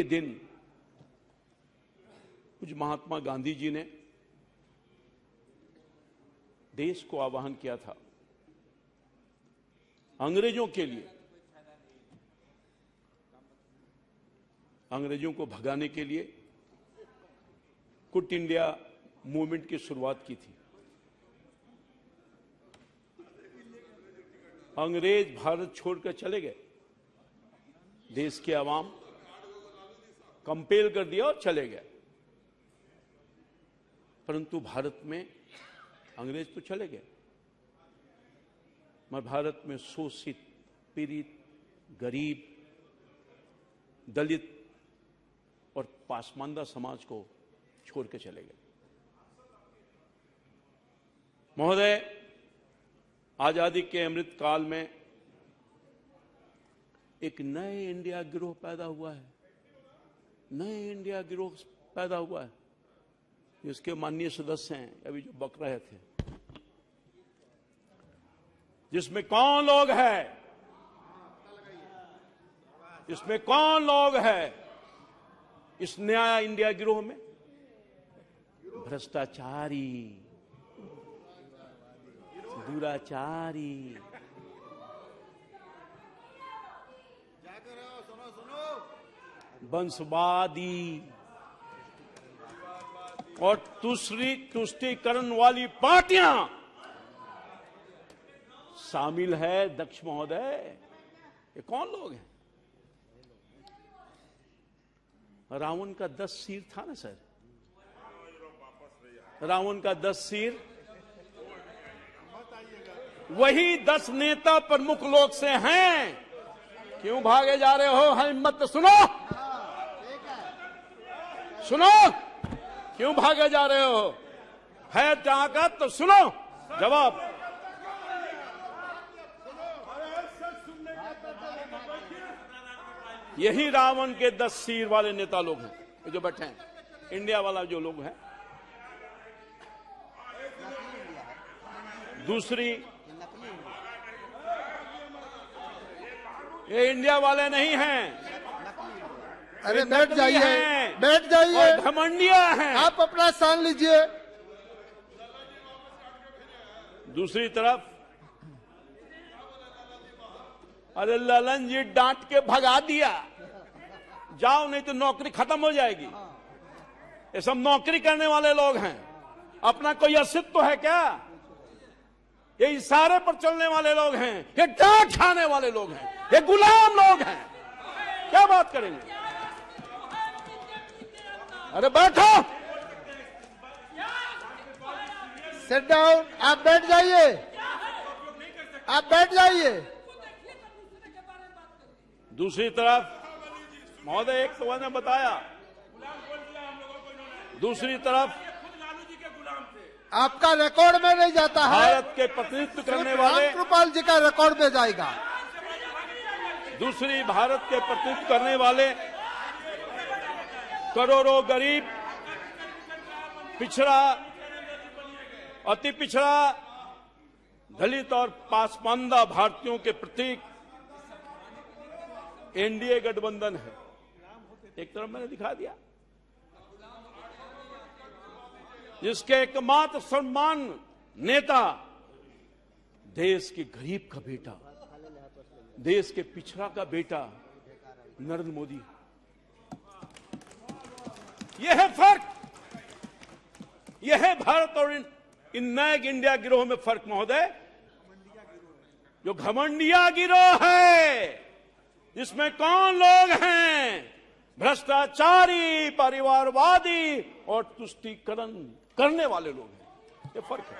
दिन कुछ महात्मा गांधी जी ने देश को आह्वान किया था अंग्रेजों के लिए, अंग्रेजों को भगाने के लिए क्विट इंडिया मूवमेंट की शुरुआत की थी। अंग्रेज भारत छोड़कर चले गए, देश के आवाम कंपेल कर दिया और चले गए, परंतु भारत में अंग्रेज तो चले गए, मगर भारत में शोषित, पीड़ित, गरीब, दलित और पासमानदा समाज को छोड़ के चले गए। महोदय, आजादी के अमृत काल में एक नए इंडिया गिरोह पैदा हुआ है, नए इंडिया गिरोह पैदा हुआ है, जिसके माननीय सदस्य हैं अभी जो बक रहे थे, जिसमें कौन लोग हैं, इसमें कौन लोग हैं इस नया इंडिया गिरोह में? भ्रष्टाचारी, दुराचारी, वंशवादी और तुष्टीकरण वाली पार्टियां शामिल है। दक्ष महोदय, ये कौन लोग हैं? रावण का 10 सिर था ना सर, रावण का 10 सिर, वही 10 नेता प्रमुख लोग से हैं। क्यों भागे जा रहे हो? हिम्मत तो सुनो, सुनो, क्यों भागे जा रहे हो? है ताकत तो सुनो जवाब। यही रावण के 10 सिर वाले नेता लोग हैं जो बैठे हैं, इंडिया वाला जो लोग हैं। दूसरी, ये इंडिया वाले नहीं हैं। अरे बैठ जाइए, बैठ जाइए, घमंडिया हैं। आप अपना स्थान लीजिए। दूसरी तरफ, अरे ललन जी डांट के भगा दिया, जाओ नहीं तो नौकरी खत्म हो जाएगी। ये सब नौकरी करने वाले लोग हैं, अपना कोई अस्तित्व है क्या? ये इशारे पर चलने वाले लोग हैं, ये डांट खाने वाले लोग हैं, ये गुलाम लोग हैं। क्या बात करेंगे? अरे बैठो, सिट डाउन। आप बैठ जाइए, आप बैठ जाइए। दूसरी तरफ महोदय, एक तो मैंने बताया, दूसरी तरफ आपका रिकॉर्ड में नहीं जाता है, भारत के प्रतिनिधित्व करने वाले रामकृपाल जी का रिकॉर्ड में जाएगा। दूसरी, भारत के प्रतिनिधित्व करने वाले करोड़ों गरीब, पिछड़ा, अति पिछड़ा, दलित और पासमानदा भारतीयों के प्रतीक एनडीए गठबंधन है। एक तरफ मैंने दिखा दिया, जिसके एकमात्र सम्मान नेता देश के गरीब का बेटा, देश के पिछड़ा का बेटा नरेंद्र मोदी। यह है फर्क, यह है भारत और इन नए इंडिया गिरोह में फर्क महोदय। जो घमंडिया गिरोह है, जिसमें कौन लोग हैं? भ्रष्टाचारी, परिवारवादी और तुष्टीकरण करने वाले लोग हैं। ये फर्क है।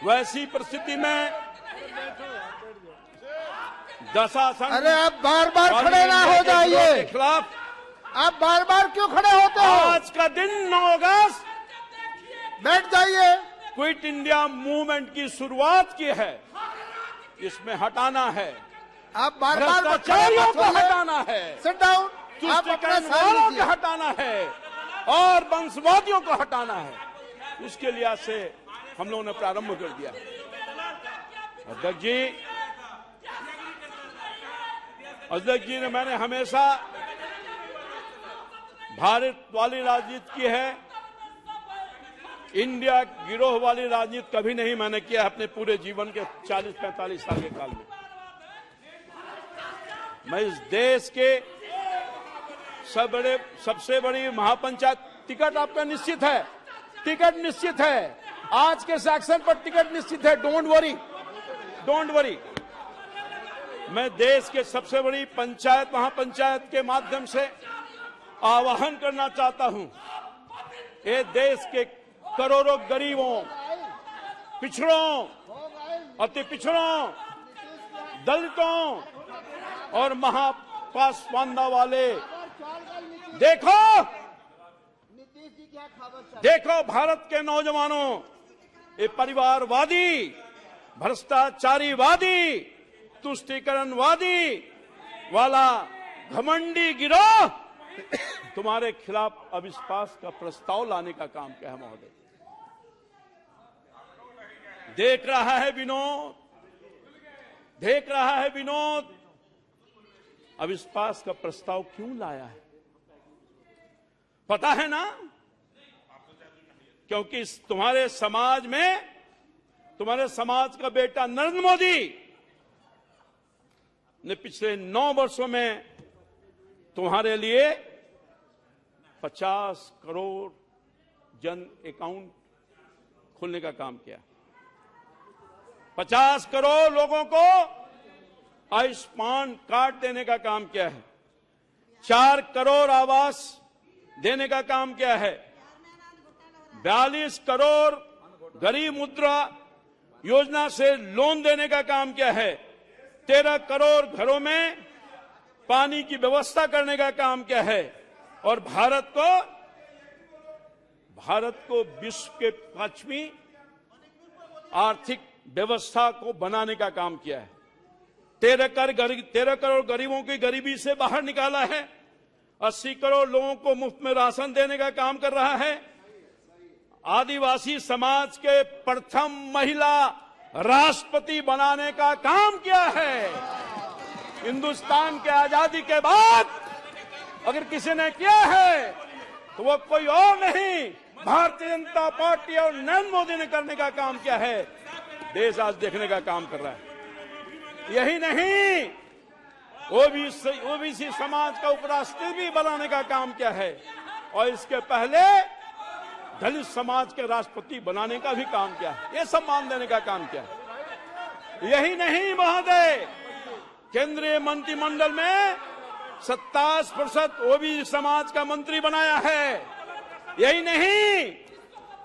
वैसी परिस्थिति में दशासन, अरे आप बार बार खड़े ना हो जाइए, के खिलाफ आप बार बार क्यों खड़े होते हो? आज का दिन 9 अगस्त, बैठ जाइए। क्विट इंडिया मूवमेंट की शुरुआत की है, इसमें हटाना है, आप बार बार भ्रष्टाचारियों को हटाना है, सिट डाउन। आप अपना स्थान वालों लीजिए। को हटाना है और वंशवादियों को हटाना है। इसके लिहाज से हम लोगों ने प्रारंभ कर दिया। अध्यक्ष जी, अध्यक्ष जी ने मैंने हमेशा भारत वाली राजनीति की है, इंडिया गिरोह वाली राजनीति कभी नहीं मैंने किया अपने पूरे जीवन के 40-45 साल के काल में। मैं इस देश के सबसे बड़ी महापंचायत, टिकट आपका निश्चित है, टिकट निश्चित है, आज के सेक्शन पर टिकट निश्चित है, डोंट वरी। मैं देश के सबसे बड़ी पंचायत महापंचायत के माध्यम से आह्वान करना चाहता हूं, ये देश के करोड़ों गरीबों, पिछड़ों, अति पिछड़ों, दलितों और महापासवानता वाले, देखो भारत के नौजवानों, ये परिवारवादी, भ्रष्टाचारीवादी, तुष्टीकरणवादी वाला घमंडी गिरोह तुम्हारे खिलाफ अविश्वास का प्रस्ताव लाने का काम क्या है महोदय? देख रहा है विनोद, अविश्वास का प्रस्ताव क्यों लाया है? पता है ना, क्योंकि तुम्हारे समाज का बेटा नरेंद्र मोदी ने पिछले 9 वर्षों में तुम्हारे लिए 50 करोड़ जन अकाउंट खोलने का काम किया, 50 करोड़ लोगों को आयुष्मान कार्ड देने का काम किया है, 4 करोड़ आवास देने का काम किया है, 42 करोड़ गरीब मुद्रा योजना से लोन देने का काम किया है, 13 करोड़ घरों में पानी की व्यवस्था करने का काम किया है और भारत को विश्व के 5वीं आर्थिक व्यवस्था को बनाने का काम किया है, 13 करोड़ गरीबों की गरीबी से बाहर निकाला है, 80 करोड़ लोगों को मुफ्त में राशन देने का काम कर रहा है, आदिवासी समाज के प्रथम महिला राष्ट्रपति बनाने का काम किया है। हिंदुस्तान के आजादी के बाद अगर किसी ने किया है तो वो कोई और नहीं, भारतीय जनता पार्टी और नरेंद्र मोदी ने करने का काम किया है। देश आज देखने का काम कर रहा है। यही नहीं, ओबीसी समाज का उपराष्ट्रपति भी बनाने का काम किया है और इसके पहले दलित समाज के राष्ट्रपति बनाने का भी काम किया है, ये सम्मान देने का काम किया है। यही नहीं महोदय, केंद्रीय मंत्रिमंडल में 27% ओबीसी समाज का मंत्री बनाया है। यही नहीं,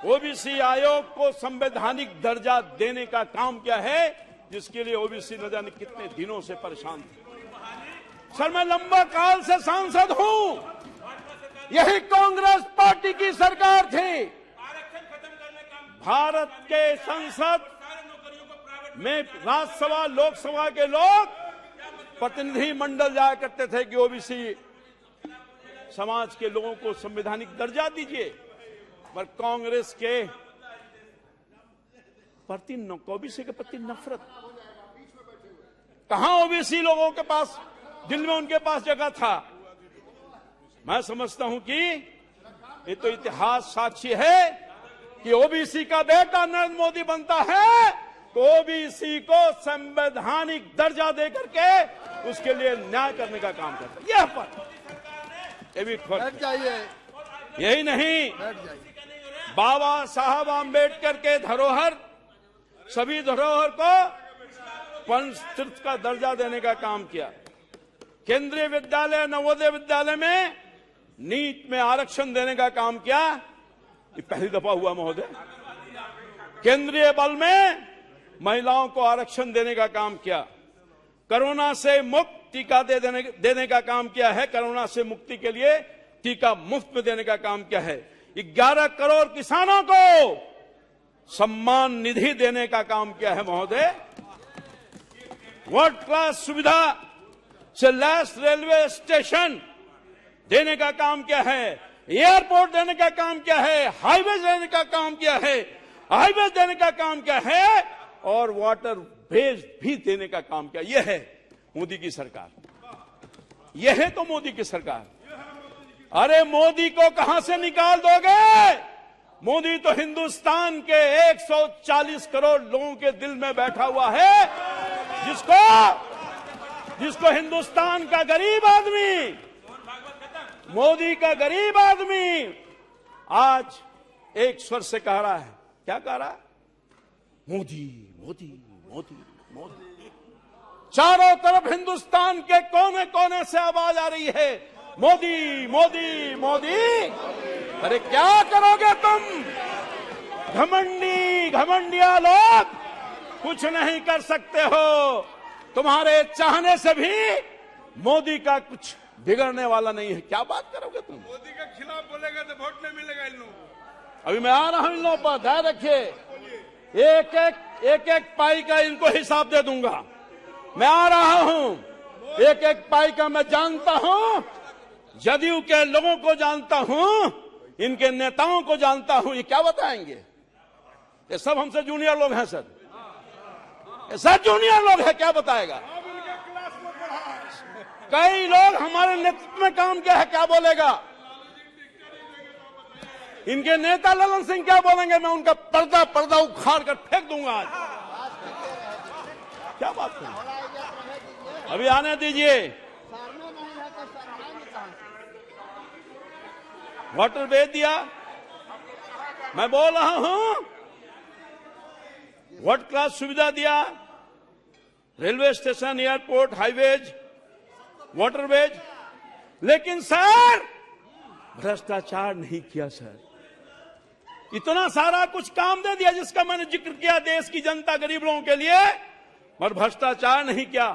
ओबीसी आयोग को संवैधानिक दर्जा देने का काम किया है, जिसके लिए ओबीसी न जाने कितने दिनों से परेशान थे। सर, मैं लंबा काल से सांसद हूं, यही कांग्रेस पार्टी की सरकार थी। भारत के संसद में राज्यसभा लोकसभा के लोग प्रतिनिधि मंडल जाया करते थे कि ओबीसी समाज के लोगों को संवैधानिक दर्जा दीजिए, पर कांग्रेस के प्रति ओबीसी के प्रति नफरत। कहां ओबीसी लोगों के पास दिल में उनके पास जगह था? मैं समझता हूं कि ये तो इतिहास साक्षी है कि ओबीसी का बेटा नरेंद्र मोदी बनता है तो ओबीसी को संवैधानिक दर्जा देकर के उसके लिए न्याय करने का काम करता है। यह पर ये भी फर्क चाहिए। यही नहीं, बाबा साहब आम्बेडकर के धरोहर, सभी धरोहर को पंचतीर्थ का दर्जा देने का काम किया। केंद्रीय विद्यालय, नवोदय विद्यालय में नीट में आरक्षण देने का काम किया, ये पहली दफा हुआ महोदय। केंद्रीय बल में महिलाओं को आरक्षण देने का काम किया। कोरोना से मुक्त टीका देने का काम किया है, कोरोना से मुक्ति के लिए टीका मुफ्त में देने का काम किया है। 11 करोड़ किसानों को सम्मान निधि देने का काम किया है महोदय। वर्ल्ड क्लास सुविधा से लैस रेलवे स्टेशन देने का काम किया है, एयरपोर्ट देने का काम किया है, हाईवे देने का काम किया है, हाईवे देने का काम किया है और वाटर बेस भी देने का काम किया। यह है मोदी की सरकार। यह है तो मोदी की सरकार। अरे मोदी को कहां से निकाल दोगे? मोदी तो हिंदुस्तान के 140 करोड़ लोगों के दिल में बैठा हुआ है, जिसको हिंदुस्तान का गरीब आदमी, मोदी का गरीब आदमी आज एक स्वर से कह रहा है। क्या कह रहा है? मोदी मोदी मोदी मोदी। चारों तरफ हिंदुस्तान के कोने कोने से आवाज आ रही है, मोदी मोदी मोदी। अरे क्या करोगे तुम? घमंडिया लोग कुछ नहीं कर सकते हो। तुम्हारे चाहने से भी मोदी का कुछ बिगड़ने वाला नहीं है। क्या बात करोगे तुम? मोदी के खिलाफ बोलेगा तो वोट नहीं मिलेगा इन लोगों को। अभी मैं आ रहा हूं इन लोगों पर, ध्यान रखिए। एक एक पाई का इनको हिसाब दे दूंगा। मैं आ रहा हूं, एक एक पाई का मैं जानता हूं, जदयू के लोगों को जानता हूं, इनके नेताओं को जानता हूं। ये क्या बताएंगे? ये सब हमसे जूनियर लोग हैं सर, ये सब जूनियर लोग हैं। क्या बताएगा? कई लोग हमारे नेतृत्व में काम किया है, क्या बोलेगा? इनके नेता ललन सिंह क्या बोलेंगे? मैं उनका पर्दा उखाड़ कर फेंक दूंगा आज। क्या बात करें? अभी आने दीजिए। वाटर भेज दिया, मैं बोल रहा हूं, वर्ल्ड क्लास सुविधा दिया, railway station, airport, highways, waterways, लेकिन सर भ्रष्टाचार नहीं किया सर। इतना सारा कुछ काम दे दिया जिसका मैंने जिक्र किया देश की जनता, गरीब लोगों के लिए, पर भ्रष्टाचार नहीं किया,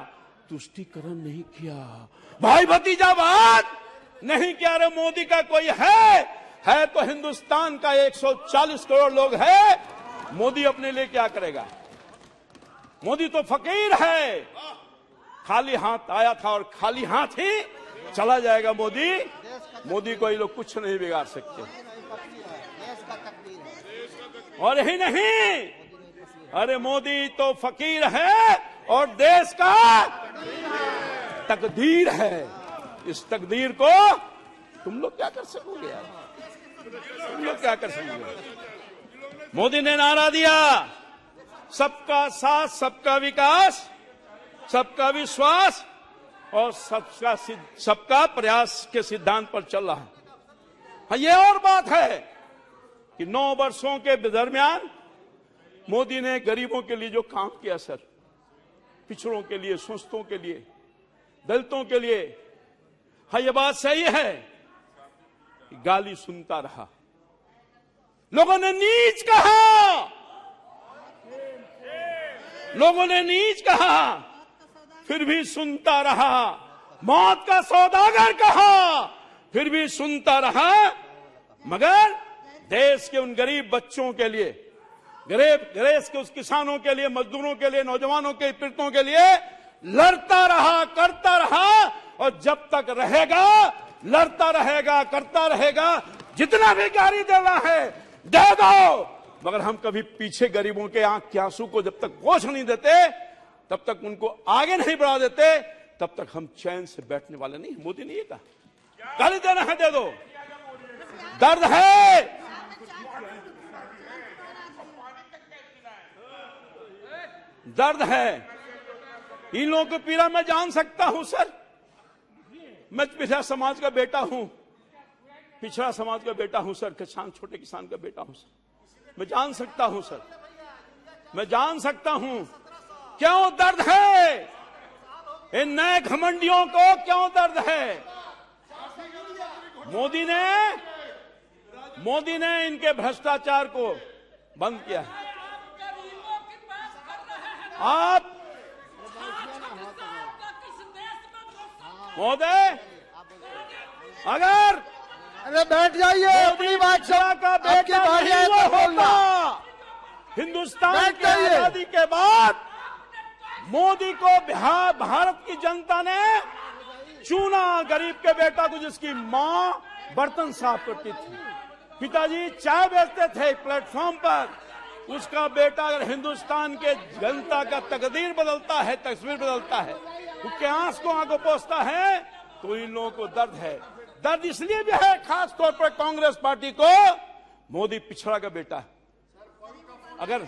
तुष्टीकरण नहीं किया, भाई भतीजावाद नहीं किया। अरे मोदी का कोई है तो हिंदुस्तान का 140 करोड़ लोग है। मोदी अपने लिए क्या करेगा? मोदी तो फकीर है, खाली हाथ आया था और खाली हाथ ही चला जाएगा। मोदी को ये लोग कुछ नहीं बिगाड़ सकते। और यही नहीं, अरे मोदी तो फकीर है और देश का तकदीर है। इस तकदीर को तुम लोग क्या कर सकोगे यार? तुम लोग क्या कर सकोगे? मोदी ने नारा दिया, सबका साथ, सबका विकास, सबका विश्वास और सबका प्रयास के सिद्धांत पर चल रहा है। हाँ, ये और बात है कि 9 वर्षों के दरमियान मोदी ने गरीबों के लिए जो काम किया सर, पिछड़ों के लिए, शोषितों के लिए, दलितों के लिए, हाँ ये बात सही है। गाली सुनता रहा, लोगों ने नीच कहा, लोगों ने नीच कहा, फिर भी सुनता रहा। मौत का सौदागर कहा, फिर भी सुनता रहा। मगर देश के उन गरीब बच्चों के लिए, देश के उस किसानों के लिए, मजदूरों के लिए, नौजवानों के, पीड़ितों के लिए लड़ता रहा, करता रहा। और जब तक रहेगा लड़ता रहेगा, करता रहेगा। जितना भी गाली देना है दे दो, मगर हम कभी पीछे गरीबों के आंख के आंसू को जब तक पोंछ नहीं देते, तब तक उनको आगे नहीं बढ़ा देते, तब तक हम चैन से बैठने वाले नहीं। मोदी ने ये कहा, गाली देना है दे दो, दर्द है, दर्द है। इन लोगों को पीड़ा मैं जान सकता हूं सर। मैं पिछड़ा समाज का बेटा हूं, पिछड़ा समाज का बेटा हूं सर, किसान, छोटे किसान का बेटा हूं सर। मैं जान सकता हूं सर, मैं जान सकता हूं क्यों दर्द है। इन नए घमंडियों को क्यों दर्द है। मोदी ने इनके भ्रष्टाचार को बंद किया है। आप महोदय, अगर अरे बैठ जाइए, अपनी बात का बेटा नहीं होता, हिंदुस्तान की आजादी के बाद मोदी को भारत की जनता ने चुना, गरीब के बेटा को, जिसकी मां बर्तन साफ करती थी, पिताजी चाय बेचते थे प्लेटफॉर्म पर, उसका बेटा अगर हिंदुस्तान के जनता का तकदीर बदलता है, तस्वीर बदलता है, उसके आंख को आंखों पोंछता है, तो इन लोगों को दर्द है। दर्द इसलिए भी है खास तौर पर कांग्रेस पार्टी को, मोदी पिछड़ा का बेटा है। अगर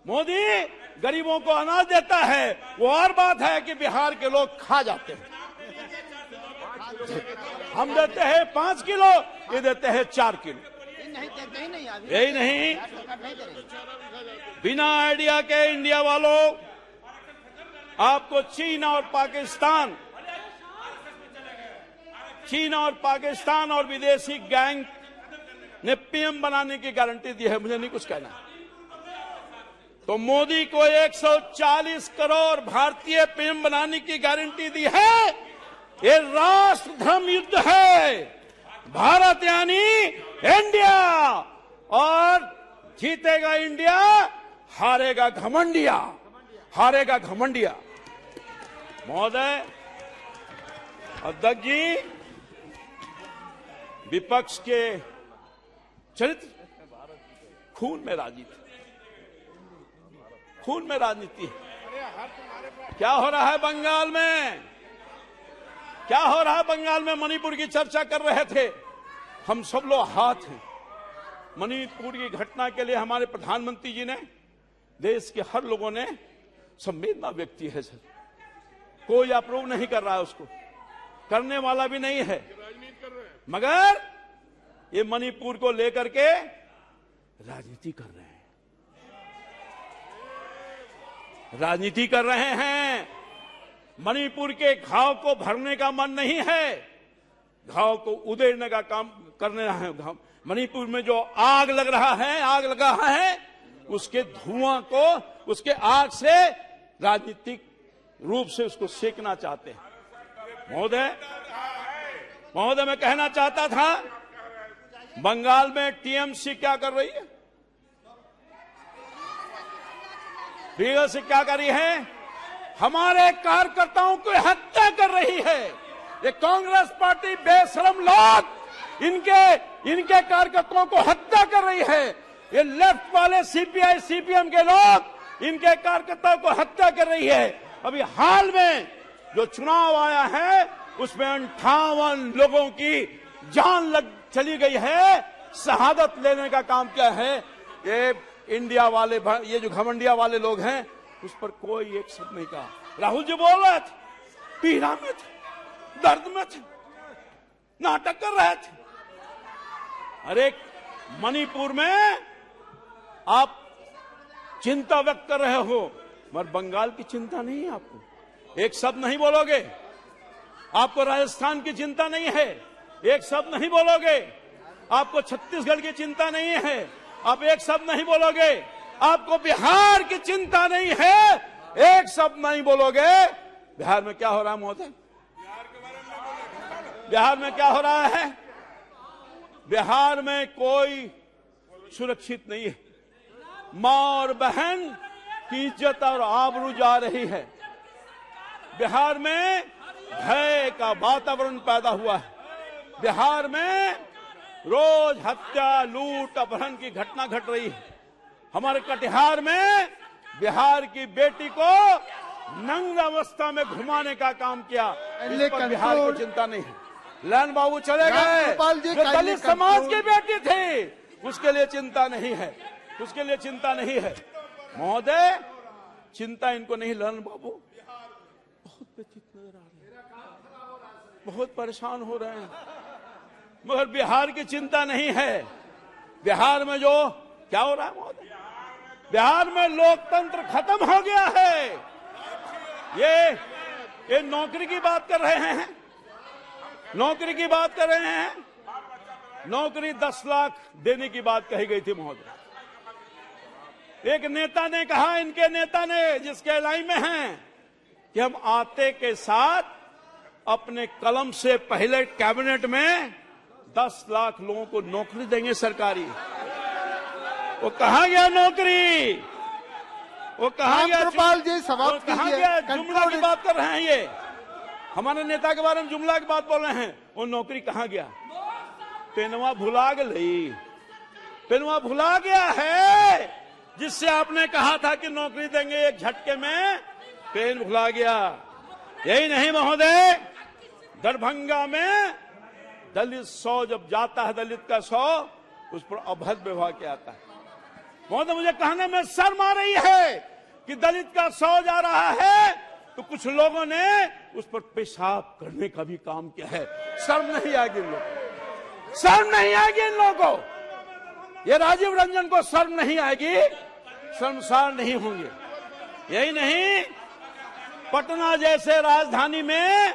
मोदी गरीबों को अनाज देता है वो और बात है कि बिहार के लोग खा जाते हैं। हम देते हैं 5 किलो, ये देते हैं 4 किलो। यही नहीं, बिना आइडिया के इंडिया वालों, आपको चीन और पाकिस्तान और विदेशी गैंग ने पीएम बनाने की गारंटी दी है। मुझे नहीं कुछ कहना। तो मोदी को 140 करोड़ भारतीय पीएम बनाने की गारंटी दी है। ये राष्ट्र धर्म युद्ध है। भारत यानी इंडिया, और जीतेगा इंडिया, हारेगा घमंडिया, हारेगा घमंडिया। महोदय अध्यक्ष जी, विपक्ष के चरित्र, खून में राजनीति, खून में राजनीति है। क्या हो रहा है बंगाल में? क्या हो रहा है बंगाल में? मणिपुर की चर्चा कर रहे थे। हम सब लोग हाथ हैं। मणिपुर की घटना के लिए हमारे प्रधानमंत्री जी ने, देश के हर लोगों ने संवेदना व्यक्त की है। सर, कोई अप्रूव नहीं कर रहा है, उसको करने वाला भी नहीं है, मगर ये मणिपुर को लेकर के राजनीति कर रहे हैं, राजनीति कर रहे हैं। मणिपुर के घाव को भरने का मन नहीं है, घाव को उधेड़ने का काम करने है। मणिपुर में जो आग लग रहा है, आग लगा है, उसके धुआं को, उसके आग से राजनीतिक रूप से उसको सेकना चाहते हैं। महोदय मैं कहना चाहता था, बंगाल में टीएमसी क्या कर रही है? बीएसपी क्या कर रही है? हमारे कार्यकर्ताओं की हत्या कर रही है। ये कांग्रेस पार्टी बेशरम लोग इनके कार्यकर्ताओं को हत्या कर रही है। ये लेफ्ट वाले सीपीआई सीपीएम के लोग इनके कार्यकर्ताओं को हत्या कर रही है। अभी हाल में जो चुनाव आया है उसमें 58 लोगों की जान चली गई है, शहादत लेने का काम किया है। ये इंडिया वाले, ये जो घमंडिया वाले लोग हैं, उस पर कोई एक शब्द नहीं कहा। राहुल जी बोल रहे थे, पीड़ा में थे, दर्द में थे, नाटक कर रहे थे। अरे मणिपुर में आप चिंता व्यक्त कर रहे हो, मगर बंगाल की चिंता नहीं है आपको। एक शब्द नहीं बोलोगे। आपको राजस्थान की चिंता नहीं है, एक शब्द नहीं बोलोगे। आपको छत्तीसगढ़ की चिंता नहीं है, आप एक शब्द नहीं बोलोगे। आपको बिहार की चिंता नहीं है, एक शब्द नहीं बोलोगे। बिहार में क्या हो रहा है महोदय? बिहार में क्या हो रहा है? बिहार में कोई सुरक्षित नहीं है। मां और बहन की इज्जत और आबरू जा रही है। बिहार में भय का वातावरण पैदा हुआ है। बिहार में रोज हत्या, लूट, अपहरण की घटना घट रही है। हमारे कटिहार में बिहार की बेटी को नंग अवस्था में घुमाने का काम किया। इस पर बिहार की चिंता नहीं है। लैन बाबू चले गए, जो दलित समाज की बेटी थी, उसके लिए चिंता नहीं है, उसके लिए चिंता नहीं है। महोदय चिंता इनको नहीं। लैन बाबू बहुत व्यथित नजर आ रहे हैं, बहुत परेशान हो रहे हैं, मगर बिहार की चिंता नहीं है। बिहार में जो क्या हो रहा है महोदय? बिहार में लोकतंत्र खत्म हो गया है। ये नौकरी की बात कर रहे हैं, नौकरी की बात कर रहे हैं। नौकरी 10 लाख देने की बात कही गई थी महोदय। एक नेता ने कहा, इनके नेता ने, जिसके लाइन में हैं, कि हम आते के साथ अपने कलम से पहले कैबिनेट में 10 लाख लोगों को नौकरी देंगे सरकारी। वो कहां गया नौकरी? वो कहां गया? रामकृपाल जी समाप्त कीजिए। कहां गया? जुमला की बात कर रहे हैं ये, हमारे नेता के बारे में जुमला की बात बोल रहे हैं। वो नौकरी कहां गया? पेनवा भुला गई, पेनवा भुला गया है, जिससे आपने कहा था कि नौकरी देंगे एक झटके में, पेन भुला गया। यही नहीं महोदय, दरभंगा में दलित 100 जब जाता है, दलित का 100, उस पर अभद्र व्यवहार किया जाता है। महोदय, मुझे कहने में शर्म आ रही है कि दलित का 100 जा रहा है तो कुछ लोगों ने उस पर पेशाब करने का भी काम किया है। शर्म नहीं आएगी इन लोगों, शर्म नहीं आएगी इन लोगों को। ये राजीव रंजन को शर्म नहीं आएगी, शर्मसार नहीं होंगे। यही नहीं, पटना जैसे राजधानी में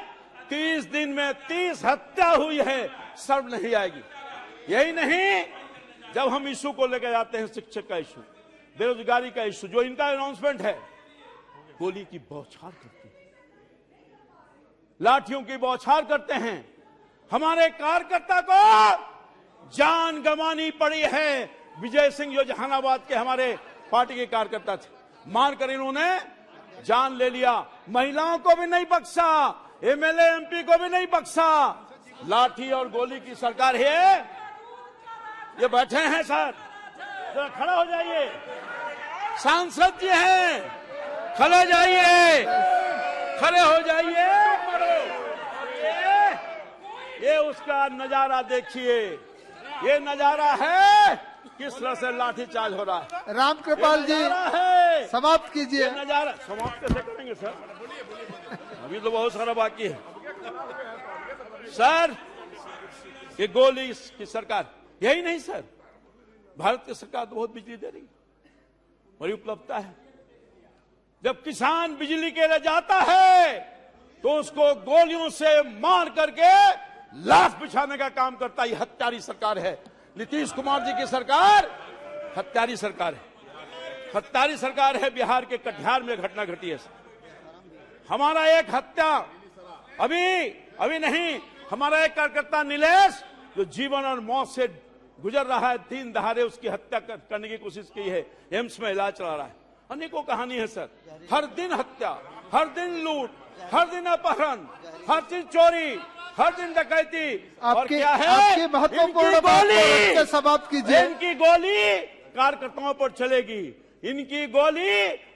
30 दिन में 30 हत्या हुई है, शर्म नहीं आएगी। यही नहीं, जब हम इशू को लेकर जाते हैं, शिक्षक का इशू, बेरोजगारी का इशू, जो इनका अनाउंसमेंट है, गोली की बौछार करते हैं, लाठियों की बौछार करते हैं। हमारे कार्यकर्ता को जान गंवानी पड़ी है। विजय सिंह जो जहानाबाद के हमारे पार्टी के कार्यकर्ता थे, मारकर इन्होंने जान ले लिया। महिलाओं को भी नहीं बख्शा, एमएलए एमपी को भी नहीं बख्शा। लाठी और गोली की सरकार है। ये बैठे हैं सर, तो खड़ा हो जाइए। सांसद जी हैं, खड़े हो जाइए, खड़े हो जाइए। ये उसका नजारा देखिए, ये नजारा है किस तरह से लाठीचार्ज हो रहा है। रामकृपाल जी है, समाप्त कीजिए। नजारा समाप्त कैसे करेंगे सर, अभी तो बहुत सारा बाकी है सर। ये गोली की सरकार, यही नहीं सर, भारत की सरकार तो बहुत बिजली दे रही है, बड़ी उपलब्धता है। जब किसान बिजली के लिए जाता है तो उसको गोलियों से मार करके लाश बिछाने का काम करता है। ये हत्यारी सरकार है। नीतीश कुमार जी की सरकार हत्यारी सरकार है, हत्यारी सरकार है। बिहार के कटिहार में घटना घटी है। हमारा एक हत्या अभी नहीं, हमारा एक कार्यकर्ता नीलेश जो जीवन और मौत से गुजर रहा है, 3 दहाड़े उसकी हत्या करने की कोशिश की है, एम्स में इलाज चला रहा है। अनेकों कहानी है सर, हर दिन हत्या, हर दिन लूट, हर दिन अपहरण, हर चीज चोरी, हर दिन डकैती। और क्या है, आपकी महत्वपूर्ण बात को समाप्त कीजिए। इनकी गोली कार्यकर्ताओं पर चलेगी, इनकी गोली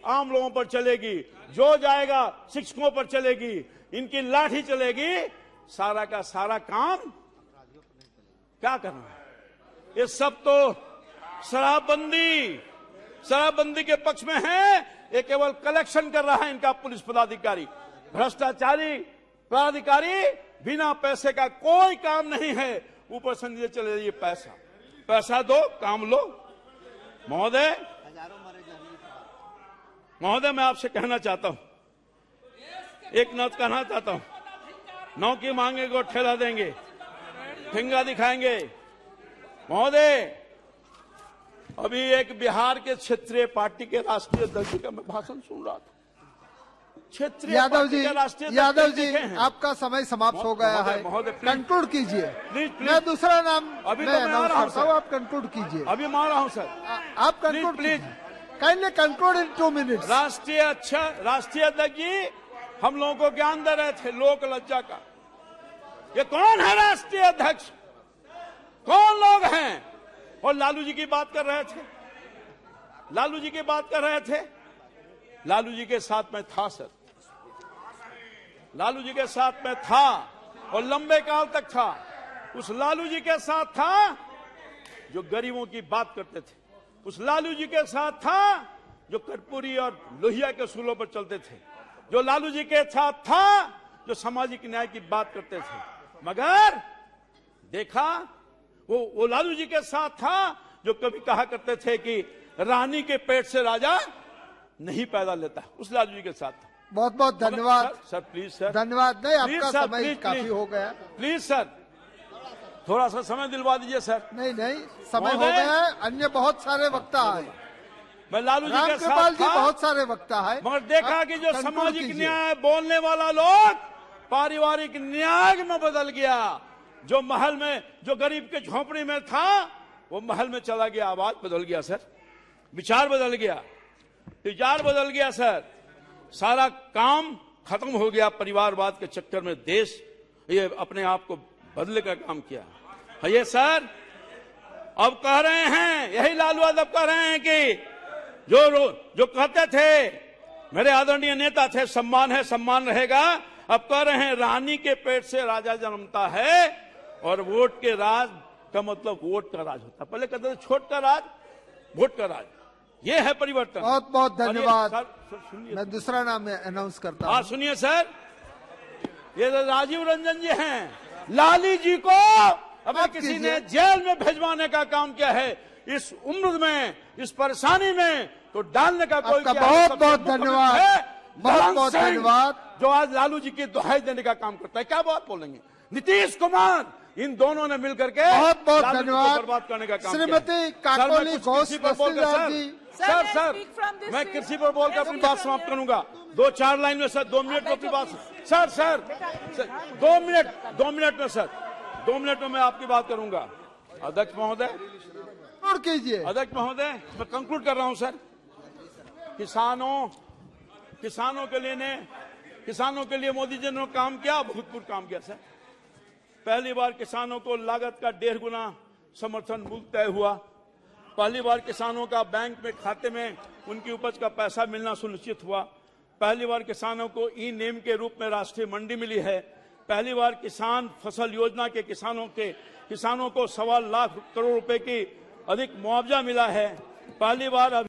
आम लोगों पर चलेगी, जो जाएगा शिक्षकों पर चलेगी, इनकी लाठी चलेगी। सारा का सारा काम क्या करना है? ये सब तो शराबबंदी के पक्ष में है। ये केवल कलेक्शन कर रहा है इनका पुलिस पदाधिकारी, भ्रष्टाचारी पदाधिकारी। बिना पैसे का कोई काम नहीं है, ऊपर से चले जाइए पैसा दो, काम लो। महोदय, मैं आपसे कहना चाहता हूं, एक नौत कहना चाहता हूं, नौ की मांगेंगे ठेला देंगे, फिंगा दिखाएंगे। महोदय, अभी एक बिहार के क्षेत्रीय पार्टी के राष्ट्रीय अध्यक्ष का मैं भाषण सुन रहा था। क्षेत्रीय यादव जी, हैं। आपका समय समाप्त हो गया है, कंक्लूड कीजिए। प्लीज। मैं दूसरा नाम अभी तो मैं आ रहा हूं, आप कंक्लूड कीजिए। अभी मैं आ रहा हूं सर, आप conclude please. Kindly conclude in 2 minutes. राष्ट्रीय अध्यक्ष जी हम लोगों को ज्ञान दे रहे थे लोक लज्जा का। ये कौन है राष्ट्रीय अध्यक्ष, कौन लोग हैं? और लालू जी की बात कर रहे थे, लालू जी की बात कर रहे थे। लालू जी के साथ में था सर, लालू जी के साथ में था और लंबे काल तक था। उस लालू जी के साथ था जो गरीबों की बात करते थे, उस लालू जी के साथ था जो कर्पूरी और लोहिया के सूलों पर चलते थे, जो लालू जी के साथ था जो सामाजिक न्याय की बात करते थे। मगर देखा, वो लालू जी के साथ था जो कभी कहा करते थे कि रानी के पेट से राजा नहीं पैदा लेता, उस लालू जी के साथ था। बहुत बहुत धन्यवाद सर, प्लीज सर, धन्यवाद। नहीं, प्लीज आपका सर, समय प्लीज, काफी प्लीज। हो गया। प्लीज सर, थोड़ा सा समय दिलवा दीजिए सर। नहीं, समय हो गया है। अन्य बहुत सारे वक्ता है, मैं लालू जी के रामकृपाल साथ जी था, बहुत सारे वक्ता है। मगर देखा कि जो कंक्लूड सामाजिक कीजिए। न्याय बोलने वाला लोग पारिवारिक न्याय में बदल गया। जो महल में, जो गरीब के झोपड़ी में था, वो महल में चला गया। आवाज बदल गया सर, विचार बदल गया, विचार बदल गया सर। सारा काम खत्म हो गया। परिवारवाद के चक्कर में देश ये अपने आप को बदलने का काम किया है। ये सर अब कह रहे हैं, यही लालू यादव कह रहे हैं कि जो कहते थे मेरे आदरणीय नेता थे, सम्मान है, सम्मान रहेगा, अब कह रहे हैं रानी के पेट से राजा जन्मता है और वोट के राज का मतलब वोट का राज होता है। पहले कहते थे छोट का राज, वोट का राज। ये है परिवर्तन। बहुत बहुत धन्यवाद। सर सुनिए, मैं दूसरा नाम अनाउंस करता हाँ हूँ। सुनिए सर, ये तो राजीव रंजन जी हैं। लाली जी को अगर माफ किसी कीजिए। ने जेल में भेजवाने का काम किया है इस उम्र में, इस परेशानी में, तो डालने का कोई आपका क्या है? बहुत सबसे बहुत मुख्य धन्यवाद। है बहुत धर्म बहुत सिंह, धन्यवाद। जो आज लालू जी की दुहाई देने का काम करता है। क्या बात बोलेंगे? नीतीश कुमार, इन दोनों ने मिलकर के बहुत बहुत लालू जी को धन्यवाद। बर्बाद करने का काम किया है। श्रीमती सर, काकोली मैं कुछ घोष कृषि पर बोलकर दस्तीदार जी। सर मैं कृषि पर बोलकर अपनी बात समाप्त करूंगा। 2-4 लाइन में सर, 2 मिनट में अपनी बात। सर 2 मिनट में सर, 2 मिनट में मैं आपकी बात करूंगा। अध्यक्ष महोदय, नोट कीजिए। अध्यक्ष महोदय, मैं कंक्लूड कर रहा हूं सर। किसानों के लिए मोदी जी ने काम किया, भूतपूर्व काम किया सर। पहली बार किसानों को लागत का 1.5 गुना समर्थन मूल्य तय हुआ। पहली बार किसानों का बैंक में खाते में उनकी उपज का पैसा मिलना सुनिश्चित हुआ। पहली बार किसानों को ई नेम के रूप में राष्ट्रीय मंडी मिली है। पहली बार किसान फसल योजना के किसानों को 1.25 लाख करोड़ रुपए की अधिक मुआवजा मिला है। पहली बार